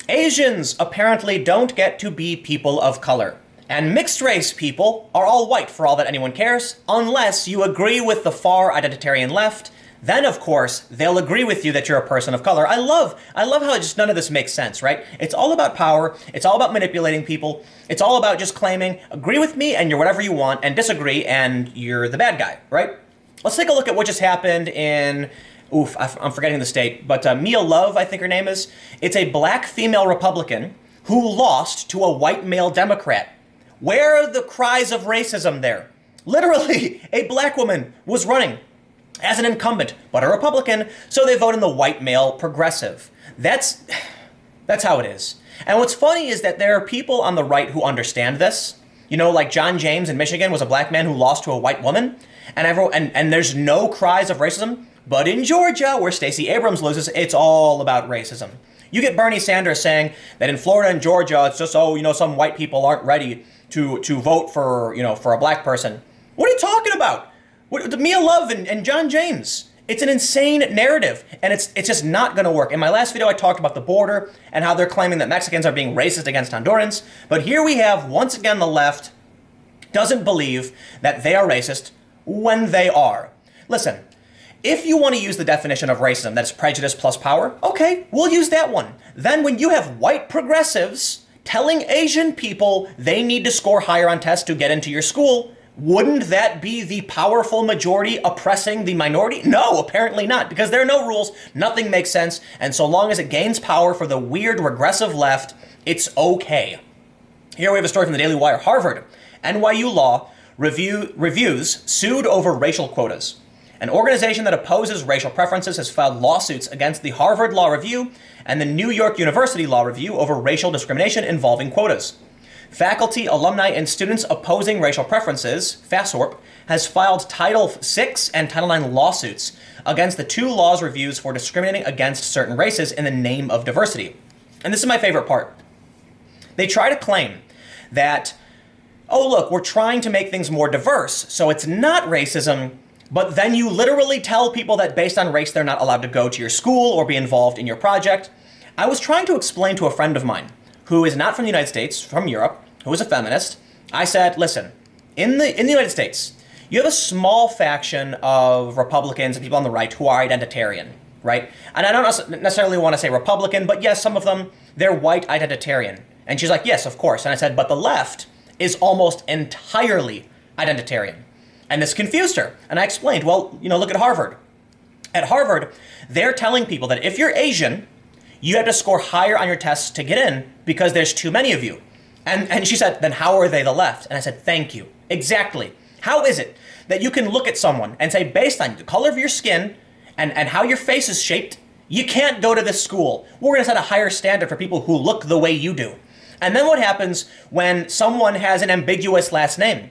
Asians apparently don't get to be people of color. And mixed race people are all white for all that anyone cares, unless you agree with the far identitarian left. Then, of course, they'll agree with you that you're a person of color. I love how just none of this makes sense, right? It's all about power. It's all about manipulating people. It's all about just claiming, agree with me and you're whatever you want, and disagree and you're the bad guy, right? Let's take a look at what just happened in, I'm forgetting the state, but Mia Love, I think her name is. It's a black female Republican who lost to a white male Democrat. Where are the cries of racism there? Literally, a black woman was running as an incumbent, but a Republican, so they vote in the white male progressive. That's how it is. And what's funny is that there are people on the right who understand this. You know, like John James in Michigan was a black man who lost to a white woman, and there's no cries of racism. But in Georgia, where Stacey Abrams loses, it's all about racism. You get Bernie Sanders saying that in Florida and Georgia, it's just, some white people aren't ready to vote for a black person. What are you talking about? Mia Love and John James. It's an insane narrative, and it's just not going to work. In my last video, I talked about the border and how they're claiming that Mexicans are being racist against Hondurans. But here we have, once again, the left doesn't believe that they are racist when they are. Listen, if you want to use the definition of racism, that is prejudice plus power, okay, we'll use that one. Then when you have white progressives telling Asian people they need to score higher on tests to get into your school, wouldn't that be the powerful majority oppressing the minority? No, apparently not, because there are no rules, nothing makes sense, and so long as it gains power for the weird regressive left, it's okay. Here we have a story from the Daily Wire. Harvard, NYU Law reviews sued over racial quotas. An organization that opposes racial preferences has filed lawsuits against the Harvard Law Review and the New York University Law Review over racial discrimination involving quotas. Faculty, alumni, and students opposing racial preferences, FASORP, has filed Title VI and Title IX lawsuits against the two laws' reviews for discriminating against certain races in the name of diversity. And this is my favorite part. They try to claim that, we're trying to make things more diverse, so it's not racism, but then you literally tell people that based on race, they're not allowed to go to your school or be involved in your project. I was trying to explain to a friend of mine who is not from the United States, from Europe, who is a feminist. I said, listen, in the United States, you have a small faction of Republicans and people on the right who are identitarian, right? And I don't necessarily want to say Republican, but yes, some of them, they're white identitarian. And she's like, yes, of course. And I said, but the left is almost entirely identitarian. And this confused her. And I explained, look at Harvard. At Harvard, they're telling people that if you're Asian, you have to score higher on your tests to get in because there's too many of you. And she said, then how are they the left? And I said, thank you. Exactly. How is it that you can look at someone and say, based on the color of your skin and how your face is shaped, you can't go to this school. We're going to set a higher standard for people who look the way you do. And then what happens when someone has an ambiguous last name?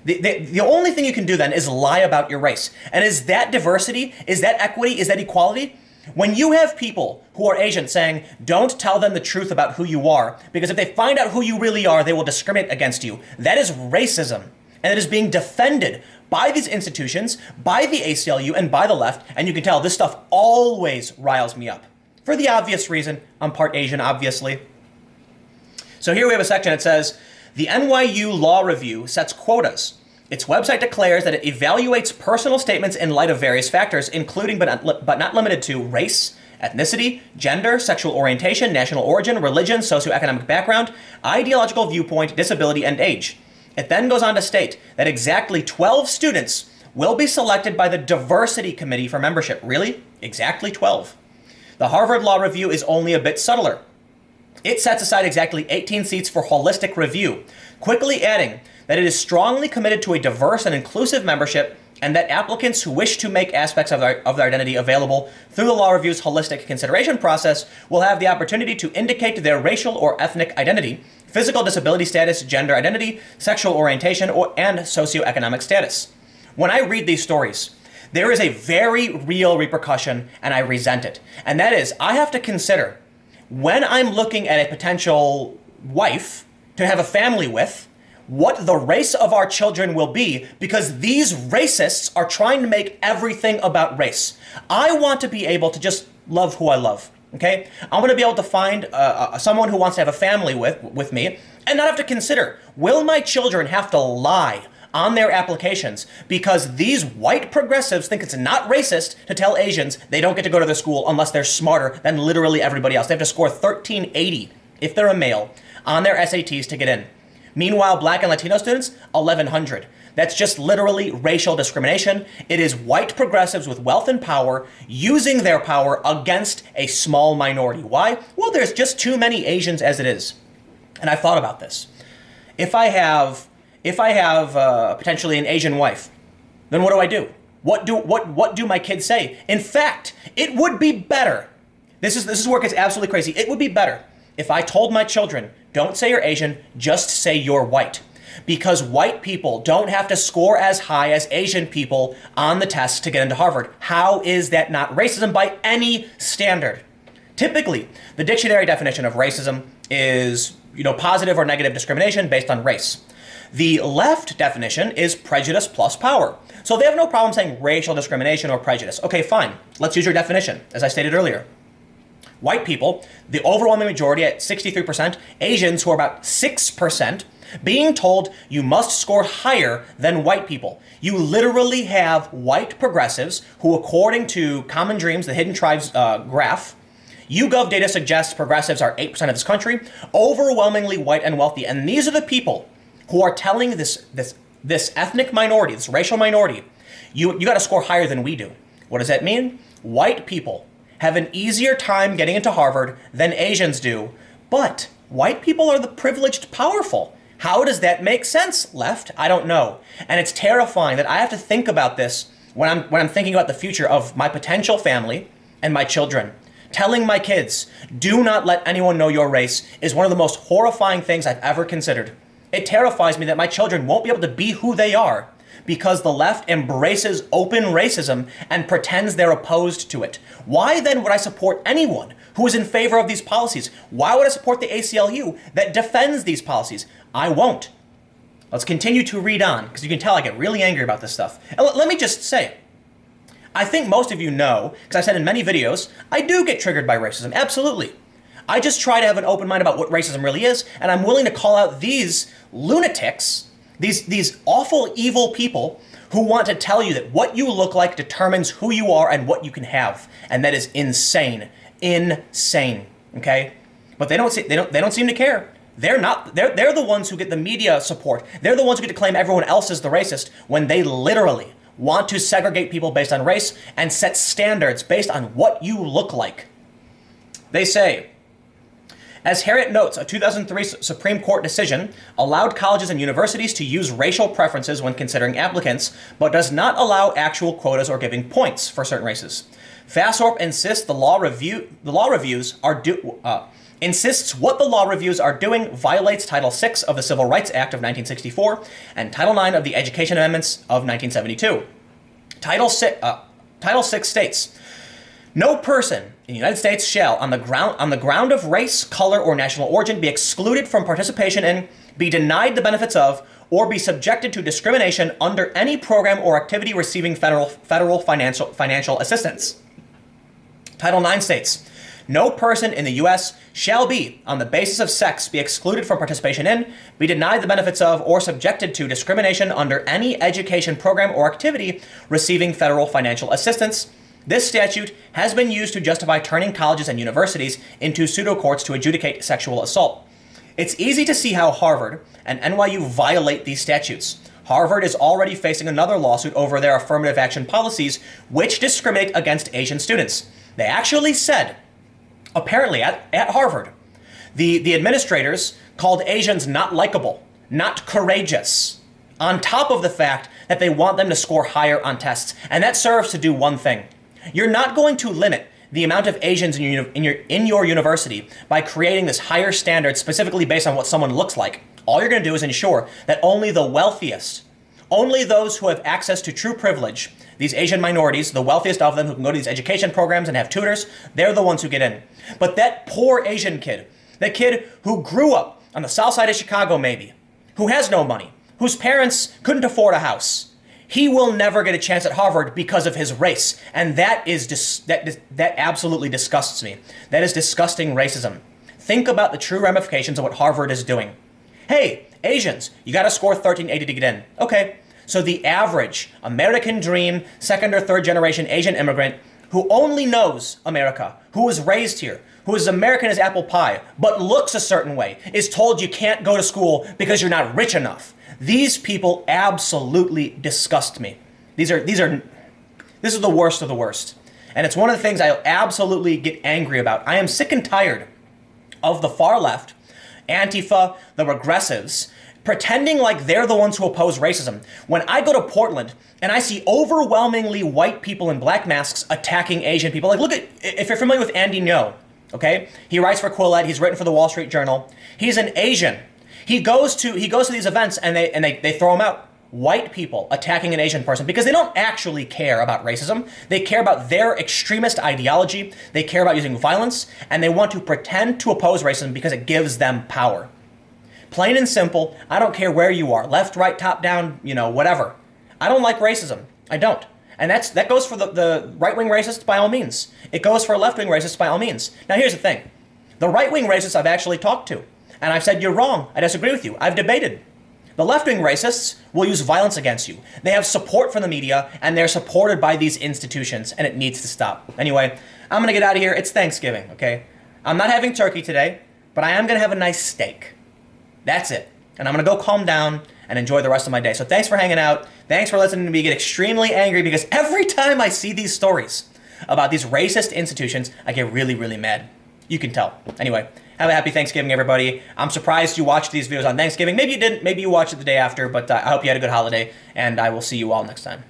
The only thing you can do then is lie about your race. And is that diversity? Is that equity? Is that equality? When you have people who are Asian saying, don't tell them the truth about who you are, because if they find out who you really are, they will discriminate against you. That is racism. And it is being defended by these institutions, by the ACLU, and by the left. And you can tell this stuff always riles me up. For the obvious reason, I'm part Asian, obviously. So here we have a section that says, the NYU Law Review sets quotas. Its website declares that it evaluates personal statements in light of various factors, including but not limited to race, ethnicity, gender, sexual orientation, national origin, religion, socioeconomic background, ideological viewpoint, disability, and age. It then goes on to state that exactly 12 students will be selected by the Diversity Committee for membership. Really? Exactly 12. The Harvard Law Review is only a bit subtler. It sets aside exactly 18 seats for holistic review, quickly adding that it is strongly committed to a diverse and inclusive membership and that applicants who wish to make aspects of their identity available through the law review's holistic consideration process will have the opportunity to indicate their racial or ethnic identity, physical disability status, gender identity, sexual orientation, and socioeconomic status. When I read these stories, there is a very real repercussion, and I resent it. And that is, I have to consider, when I'm looking at a potential wife to have a family with, what the race of our children will be, because these racists are trying to make everything about race. I want to be able to just love who I love. Okay, I'm going to be able to find someone who wants to have a family with me and not have to consider, will my children have to lie on their applications because these white progressives think it's not racist to tell Asians they don't get to go to their school unless they're smarter than literally everybody else. They have to score 1380 if they're a male on their SATs to get in. Meanwhile, Black and Latino students, 1100. That's just literally racial discrimination. It is white progressives with wealth and power using their power against a small minority. Why? Well, there's just too many Asians as it is. And I've thought about this. If I have potentially an Asian wife, then what do? What do my kids say? In fact, it would be better. This is where it gets absolutely crazy. It would be better if I told my children, don't say you're Asian, just say you're white. Because white people don't have to score as high as Asian people on the test to get into Harvard. How is that not racism by any standard? Typically, the dictionary definition of racism is, positive or negative discrimination based on race. The left definition is prejudice plus power. So they have no problem saying racial discrimination or prejudice. Okay, fine. Let's use your definition, as I stated earlier. White people, the overwhelming majority at 63%, Asians who are about 6%, being told you must score higher than white people. You literally have white progressives who, according to Common Dreams, the Hidden Tribes graph, YouGov data suggests progressives are 8% of this country, overwhelmingly white and wealthy. And these are the people who are telling this ethnic minority, this racial minority, you got to score higher than we do. What does that mean? White people have an easier time getting into Harvard than Asians do, but white people are the privileged powerful. How does that make sense, left? I don't know. And it's terrifying that I have to think about this when I'm thinking about the future of my potential family and my children. Telling my kids, do not let anyone know your race, is one of the most horrifying things I've ever considered. It terrifies me that my children won't be able to be who they are because the left embraces open racism and pretends they're opposed to it. Why then would I support anyone who is in favor of these policies? Why would I support the ACLU that defends these policies? I won't. Let's continue to read on, because you can tell I get really angry about this stuff. And let me just say, I think most of you know, because I've said in many videos, I do get triggered by racism, absolutely. I just try to have an open mind about what racism really is, and I'm willing to call out these lunatics, these awful, evil people who want to tell you that what you look like determines who you are and what you can have. And that is insane. Insane. Okay? But they don't seem to care. They're the ones who get the media support. They're the ones who get to claim everyone else is the racist when they literally want to segregate people based on race and set standards based on what you look like. They say, as Harriet notes, a 2003 Supreme Court decision allowed colleges and universities to use racial preferences when considering applicants, but does not allow actual quotas or giving points for certain races. Fasorp insists insists what the law reviews are doing violates Title VI of the Civil Rights Act of 1964 and Title IX of the Education Amendments of 1972. Title VI states, no person in the United States shall, on the ground of race, color, or national origin, be excluded from participation in, be denied the benefits of, or be subjected to discrimination under any program or activity receiving federal financial assistance. Title IX states, no person in the U.S. shall be, on the basis of sex, be excluded from participation in, be denied the benefits of, or subjected to discrimination under any education program or activity receiving federal financial assistance. This statute has been used to justify turning colleges and universities into pseudo-courts to adjudicate sexual assault. It's easy to see how Harvard and NYU violate these statutes. Harvard is already facing another lawsuit over their affirmative action policies, which discriminate against Asian students. They actually said, apparently at Harvard, the administrators called Asians not likable, not courageous, on top of the fact that they want them to score higher on tests. And that serves to do one thing. You're not going to limit the amount of Asians in your university by creating this higher standard specifically based on what someone looks like. All you're going to do is ensure that only the wealthiest, only those who have access to true privilege, these Asian minorities, the wealthiest of them who can go to these education programs and have tutors, they're the ones who get in. But that poor Asian kid, that kid who grew up on the south side of Chicago maybe, who has no money, whose parents couldn't afford a house, he will never get a chance at Harvard because of his race. And that is that absolutely disgusts me. That is disgusting racism. Think about the true ramifications of what Harvard is doing. Hey, Asians, you got to score 1380 to get in. Okay, so the average American dream, second or third generation Asian immigrant who only knows America, who was raised here, who is American as apple pie, but looks a certain way, is told you can't go to school because you're not rich enough. These people absolutely disgust me. This is the worst of the worst. And it's one of the things I absolutely get angry about. I am sick and tired of the far left, Antifa, the regressives, pretending like they're the ones who oppose racism. When I go to Portland and I see overwhelmingly white people in black masks attacking Asian people, like look at, if you're familiar with Andy Ngo, okay? He writes for Quillette, he's written for the Wall Street Journal. He's an Asian. He goes to these events and they throw him out. White people attacking an Asian person because they don't actually care about racism. They care about their extremist ideology. They care about using violence, and they want to pretend to oppose racism because it gives them power. Plain and simple, I don't care where you are, left, right, top, down, whatever. I don't like racism. I don't. And that goes for the right-wing racists by all means. It goes for left-wing racists by all means. Now here's the thing. The right-wing racists I've actually talked to, and I've said, you're wrong, I disagree with you. I've debated. The left-wing racists will use violence against you. They have support from the media, and they're supported by these institutions, and it needs to stop. Anyway, I'm gonna get out of here. It's Thanksgiving, okay? I'm not having turkey today, but I am gonna have a nice steak. That's it. And I'm gonna go calm down and enjoy the rest of my day. So thanks for hanging out. Thanks for listening to me get extremely angry, because every time I see these stories about these racist institutions, I get really, really mad. You can tell. Anyway, have a happy Thanksgiving, everybody. I'm surprised you watched these videos on Thanksgiving. Maybe you didn't. Maybe you watched it the day after, but I hope you had a good holiday, and I will see you all next time.